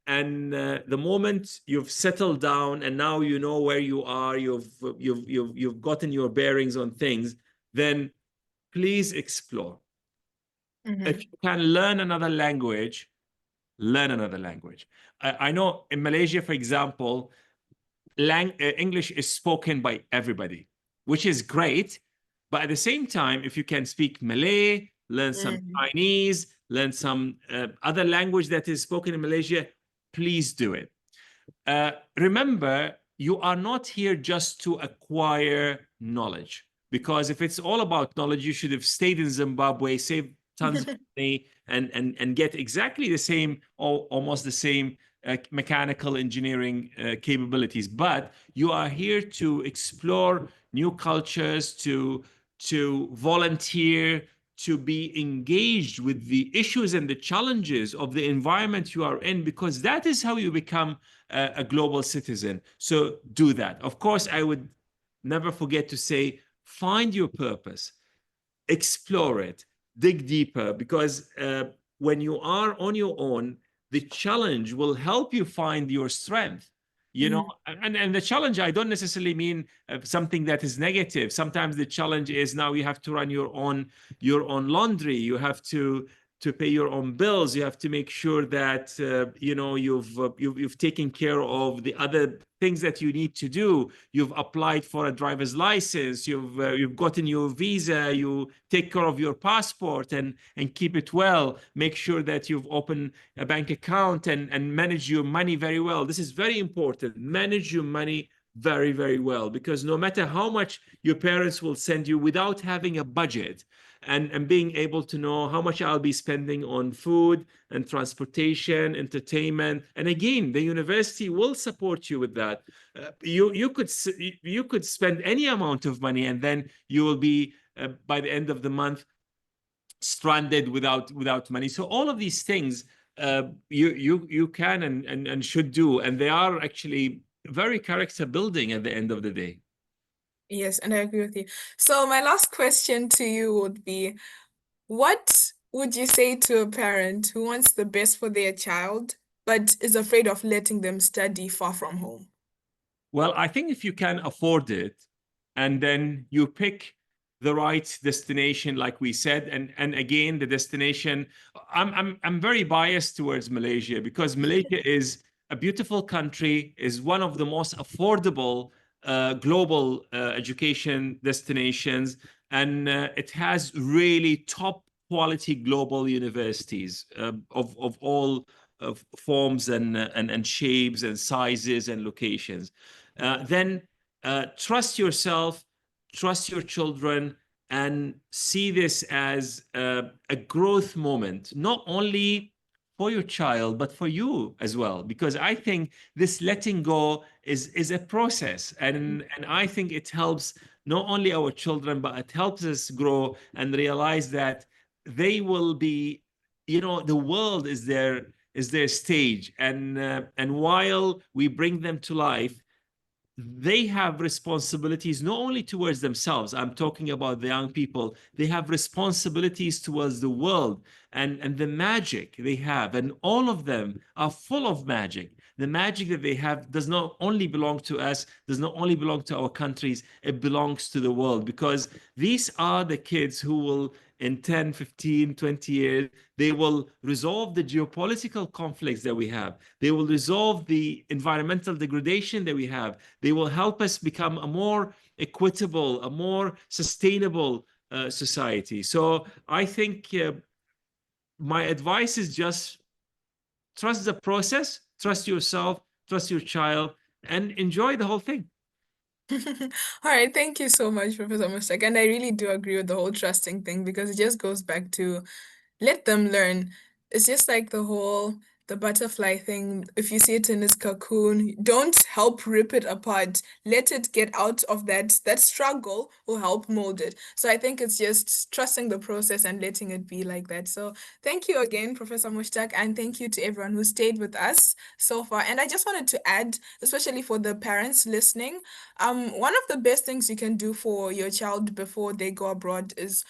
and the moment you've settled down and now you know where you are, you've gotten your bearings on things, then please explore. If Mhm. you can learn another language, learn another language. I know in Malaysia, for example, English is spoken by everybody, which is great. But at the same time, if you can speak Malay, learn some Mhm. Chinese, learn some other language that is spoken in Malaysia, please do it. Remember, you are not here just to acquire knowledge. Because if it's all about knowledge, you should have stayed in Zimbabwe, saved tons of money, and get exactly the same or almost the same mechanical engineering capabilities. But you are here to explore new cultures, to volunteer, to be engaged with the issues and the challenges of the environment you are in, because that is how you become a global citizen. So do that. Of course, I would never forget to say, find your purpose, explore it, dig deeper, because when you are on your own, the challenge will help you find your strength. You know, Mhm. and the challenge, I don't necessarily mean something that is negative. Sometimes the challenge is now you have to run your own laundry. You have to pay your own bills. You have to make sure that you know you've taken care of the other things that you need to do. You've applied for a driver's license. You've gotten your visa. You take care of your passport and keep it well. Make sure that you've opened a bank account and manage your money very well. This is very important. Manage your money very, very well, because no matter how much your parents will send you without having a budget, and being able to know how much I'll be spending on food and transportation, entertainment. And again, the university will support you with that. You could spend any amount of money, and then you will be by the end of the month stranded without money. So all of these things you can and should do, and they are actually very character building at the end of the day. Yes, and I agree with you. So my last question to you would be, what would you say to a parent who wants the best for their child, but is afraid of letting them study far from home? Well, I think if you can afford it, and then you pick the right destination, like we said, and again, the destination, I'm very biased towards Malaysia, because Malaysia is a beautiful country, is one of the most affordable global education destinations, and it has really top quality global universities of all of forms and shapes and sizes and locations. Then trust yourself, trust your children, and see this as a growth moment, not only for your child, but for you as well. Because I think this letting go is a process. And I think it helps not only our children, but it helps us grow and realize that they will be, you know, the world is their stage. And while we bring them to life, they have responsibilities not only towards themselves. I'm talking about the young people. They have responsibilities towards the world and the magic they have. And all of them are full of magic. The magic that they have does not only belong to us, does not only belong to our countries, it belongs to the world, because these are the kids who will, in 10, 15, 20 years, they will resolve the geopolitical conflicts that we have. They will resolve the environmental degradation that we have. They will help us become a more equitable, a more sustainable society. So I think my advice is just trust the process, trust yourself, trust your child, and enjoy the whole thing. All right, thank you so much, Professor Mustak. And I really do agree with the whole trusting thing because it just goes back to let them learn. It's just like the butterfly thing. If you see it in its cocoon, don't help rip it apart. Let it get out of that struggle will help mold it. So I think it's just trusting the process and letting it be like that. So thank you again, Professor Mushtaq, and thank you to everyone who stayed with us so far. And I just wanted to add, especially for the parents listening, one of the best things you can do for your child before they go abroad is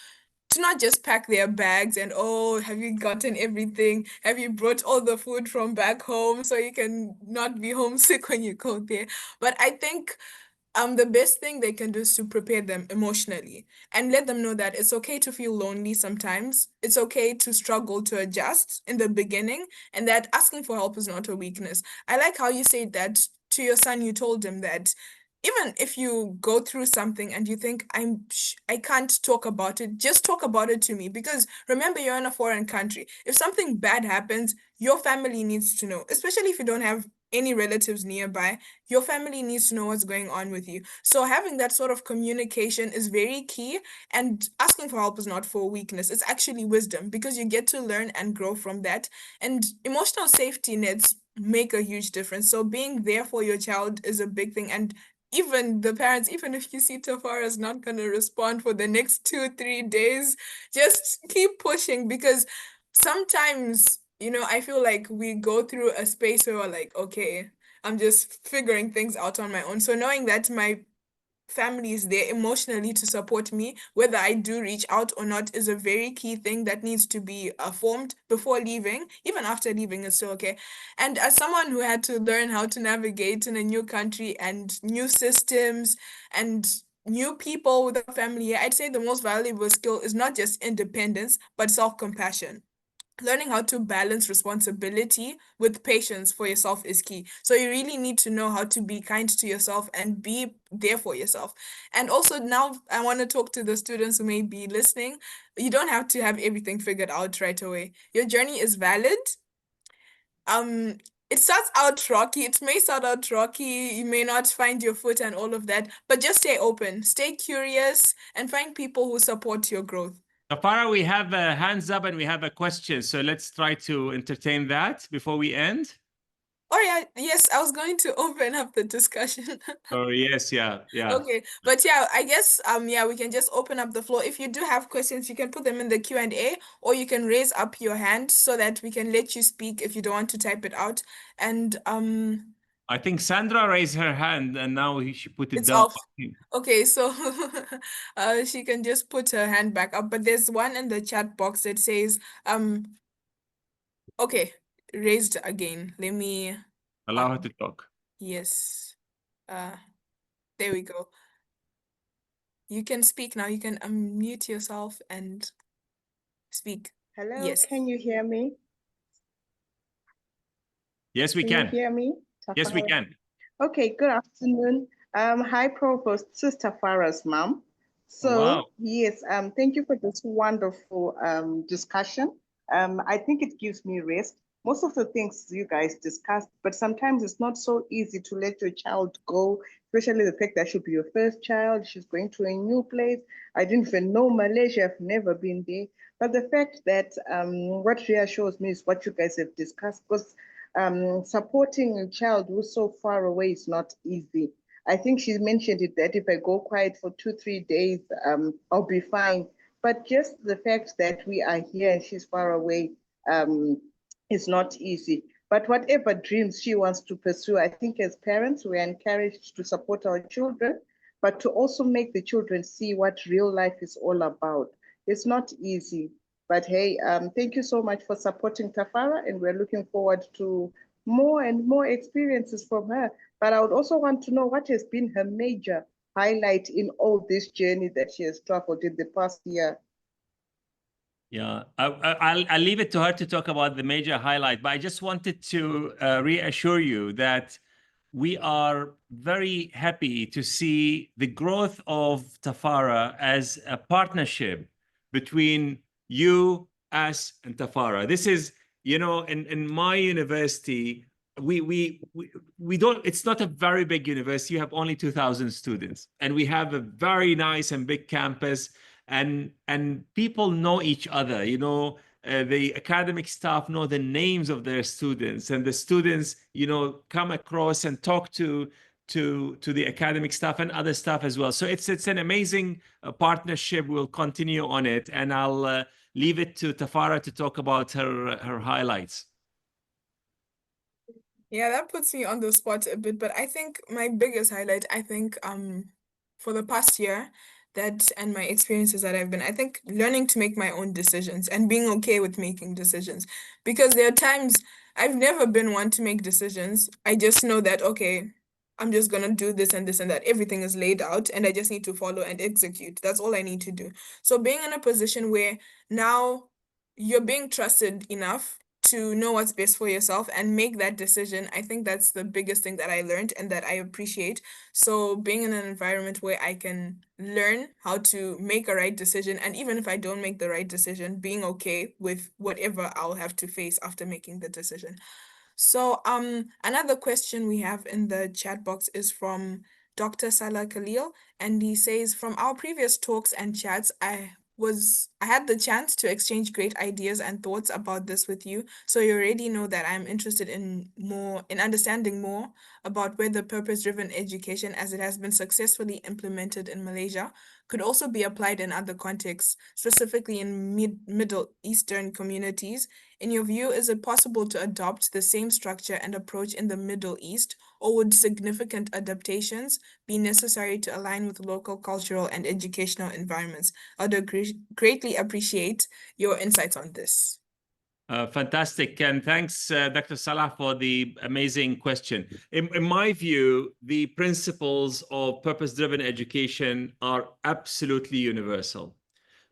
to not just pack their bags and, oh, have you gotten everything? Have you brought all the food from back home so you can not be homesick when you go there? But I think The best thing they can do is to prepare them emotionally and let them know that it's okay to feel lonely sometimes. It's okay to struggle to adjust in the beginning, and that asking for help is not a weakness. I like how you said that to your son. You told him that even if you go through something and you think I can't talk about it, just talk about it to me, because remember, you're in a foreign country. If something bad happens, your family needs to know, especially if you don't have any relatives nearby. Your family needs to know what's going on with you. So having that sort of communication is very key, and asking for help is not for weakness. It's actually wisdom, because you get to learn and grow from that. And emotional safety nets make a huge difference. So being there for your child is a big thing. And even the parents, even if you see Tafara is not going to respond for the next 2, 3 days, just keep pushing, because sometimes, I feel like we go through a space where we're like, okay, I'm just figuring things out on my own. So knowing that my family is there emotionally to support me, whether I do reach out or not, is a very key thing that needs to be formed before leaving. Even after leaving, is still okay. And as someone who had to learn how to navigate in a new country and new systems and new people with a family, I'd say the most valuable skill is not just independence, but self-compassion. Learning how to balance responsibility with patience for yourself is key. So you really need to know how to be kind to yourself and be there for yourself. And also, now I want to talk to the students who may be listening. You don't have to have everything figured out right away. Your journey is valid. Um, it starts out rocky. It may start out rocky. You may not find your foot and all of that, but just stay open, stay curious, and find people who support your growth. Farah, we have a hands up and we have a question. So let's try to entertain that before we end. Oh yeah, yes, I was going to open up the discussion. Oh, yes, yeah, yeah. Okay, but yeah, I guess yeah, we can just open up the floor. If you do have questions, you can put them in the Q&A, or you can raise up your hand so that we can let you speak if you don't want to type it out. And I think Sandra raised her hand and now she put it it's down. off. Okay, so she can just put her hand back up, but there's one in the chat box that says okay, raised again. Let me Allow her um to talk. yes. Uh there we go. You can speak now. You can unmute yourself and speak. Hello, Yes. can you hear me? Yes, we Can you can. hear me? Yes, we Tafara? can. Okay, good afternoon. Hi, Provost, Sister Farah's mom. Wow. So, yes, thank you for this wonderful discussion. I think it gives me rest. Most of the things you guys discussed, but sometimes it's not so easy to let your child go, especially the fact that she'll be your first child. She's going to a new place. I didn't even know Malaysia. I've never been there. But the fact that what reassures me is what you guys have discussed, because supporting a child who's so far away is not easy. I think she mentioned it that if I go quiet for 2, 3 days, I'll be fine. But just the fact that we are here and she's far away um, is not easy. But whatever dreams she wants to pursue, I think as parents, we're encouraged to support our children, but to also make the children see what real life is all about. It's not easy. But hey, thank you so much for supporting Tafara, and we're looking forward to more and more experiences from her. But I would also want to know what has been her major highlight in all this journey that she has traveled in the past year. Yeah, I'll leave it to her to talk about the major highlight, but I just wanted to reassure you that we are very happy to see the growth of Tafara as a partnership between you, us, and Tafara. This is, in my university, we don't, it's not a very big university. You have only 2,000 students, and we have a very nice and big campus, and people know each other. The academic staff know the names of their students, and the students come across and talk to the academic staff and other staff as well. So it's an amazing partnership. We'll continue on it, and I'll leave it to Tafara to talk about her highlights. Yeah, that puts me on the spot a bit, but I think my biggest highlight, I think, for the past year, that and my experiences that I've been, I think learning to make my own decisions and being okay with making decisions. Because there are times I've never been one to make decisions. I just know that, okay, I'm just gonna do this and this and that. Everything is laid out and I just need to follow and execute. That's all I need to do. So being in a position where now you're being trusted enough to know what's best for yourself and make that decision, I think that's the biggest thing that I learned and that I appreciate. So being in an environment where I can learn how to make a right decision, and even if I don't make the right decision, being okay with whatever I'll have to face after making the decision. So, another question we have in the chat box is from Dr. Salah Khalil, and he says, from our previous talks and chats, I had the chance to exchange great ideas and thoughts about this with you. So you already know that I'm interested in understanding more about whether purpose-driven education, as it has been successfully implemented in Malaysia, could also be applied in other contexts, specifically in Middle Eastern communities. In your view, is it possible to adopt the same structure and approach in the Middle East, or would significant adaptations be necessary to align with local cultural and educational environments? I'd greatly appreciate your insights on this. Fantastic. And thanks, Dr. Salah, for the amazing question. In my view, the principles of purpose-driven education are absolutely universal.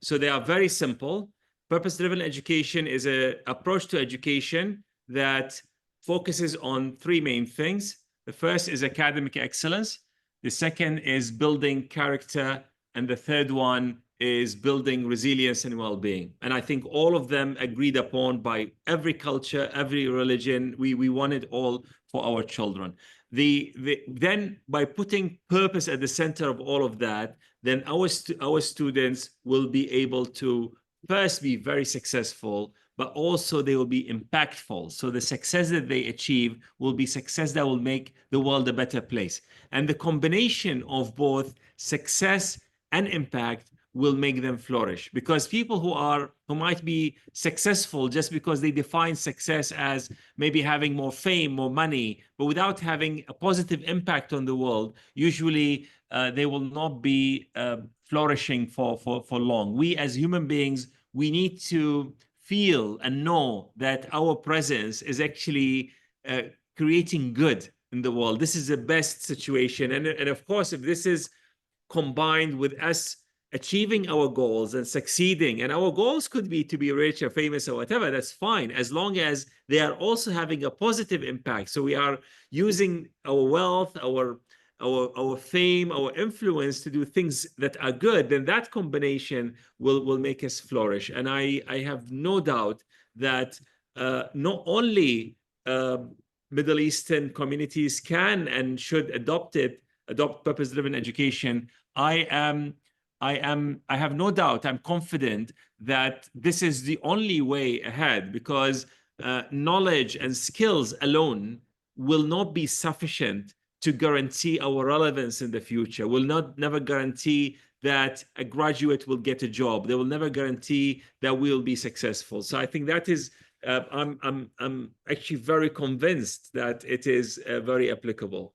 So they are very simple. Purpose-driven education is an approach to education that focuses on three main things. The first is academic excellence. The second is building character. And the third one is building resilience and well-being. And I think all of them agreed upon by every culture, every religion. We want it all for our children. Then by putting purpose at the center of all of that, then our students will be able to first be very successful, but also they will be impactful. So the success that they achieve will be success that will make the world a better place. And the combination of both success and impact will make them flourish, because people who might be successful just because they define success as maybe having more fame, more money, but without having a positive impact on the world, usually they will not be flourishing for long. We as human beings, we need to feel and know that our presence is actually creating good in the world. This is the best situation. And of course, if this is combined with us achieving our goals and succeeding, and our goals could be to be rich or famous or whatever, that's fine, as long as they are also having a positive impact. So we are using our wealth, our fame, our influence to do things that are good, then that combination will make us flourish. And I have no doubt that not only Middle Eastern communities can and should adopt purpose-driven education. I have no doubt, I'm confident that this is the only way ahead, because knowledge and skills alone will not be sufficient to guarantee our relevance in the future, will never guarantee that a graduate will get a job. They will never guarantee that we'll be successful. So I think that is, I'm actually very convinced that it is very applicable.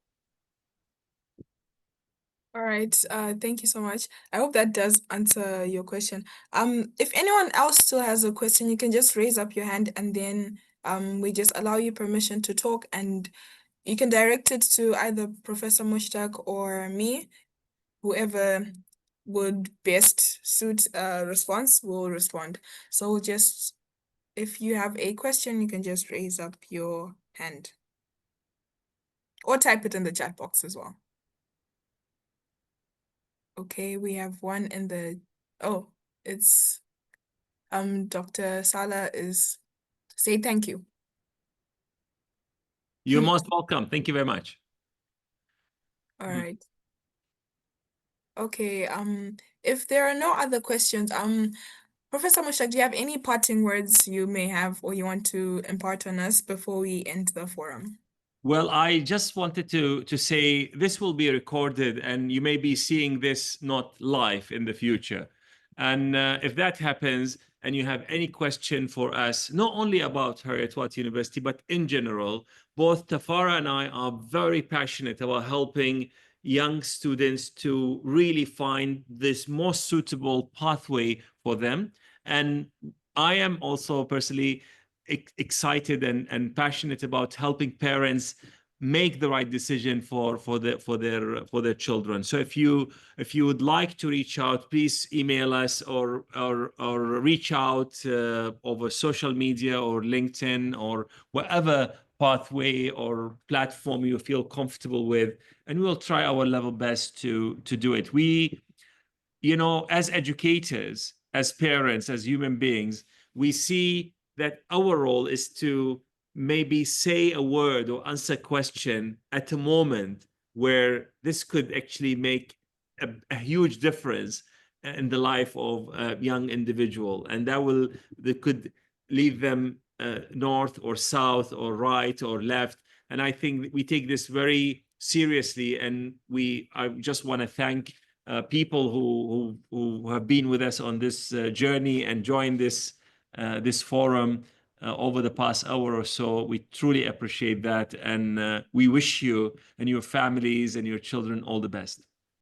All right, thank you so much. I hope that does answer your question. If anyone else still has a question, you can just raise up your hand, and then we just allow you permission to talk, and you can direct it to either Professor Mushtaq or me. Whoever would best suit a response will respond. So just, if you have a question, you can just raise up your hand or type it in the chat box as well. Okay, we have one in the, oh, it's Dr. Salah is say thank you. You're most welcome. Thank you very much. All right. Okay, if there are no other questions, Professor Mushtaq, do you have any parting words you may have or you want to impart on us before we end the forum? Well, I just wanted to say this will be recorded, and you may be seeing this not live in the future. And if that happens and you have any question for us, not only about Heriot-Watt University, but in general, both Tafara and I are very passionate about helping young students to really find this most suitable pathway for them. And I am also personally excited and passionate about helping parents make the right decision for their children. So if you would like to reach out, please email us or reach out over social media or LinkedIn or whatever pathway or platform you feel comfortable with, and we'll try our level best to do it. We, you know, as educators, as parents, as human beings, we see that our role is to maybe say a word or answer a question at a moment where this could actually make a huge difference in the life of a young individual, and that could lead them north or south or right or left. And I think we take this very seriously, and I just want to thank people who have been with us on this journey and joined this forum over the past hour or so. We truly appreciate that, and we wish you and your families and your children all the best.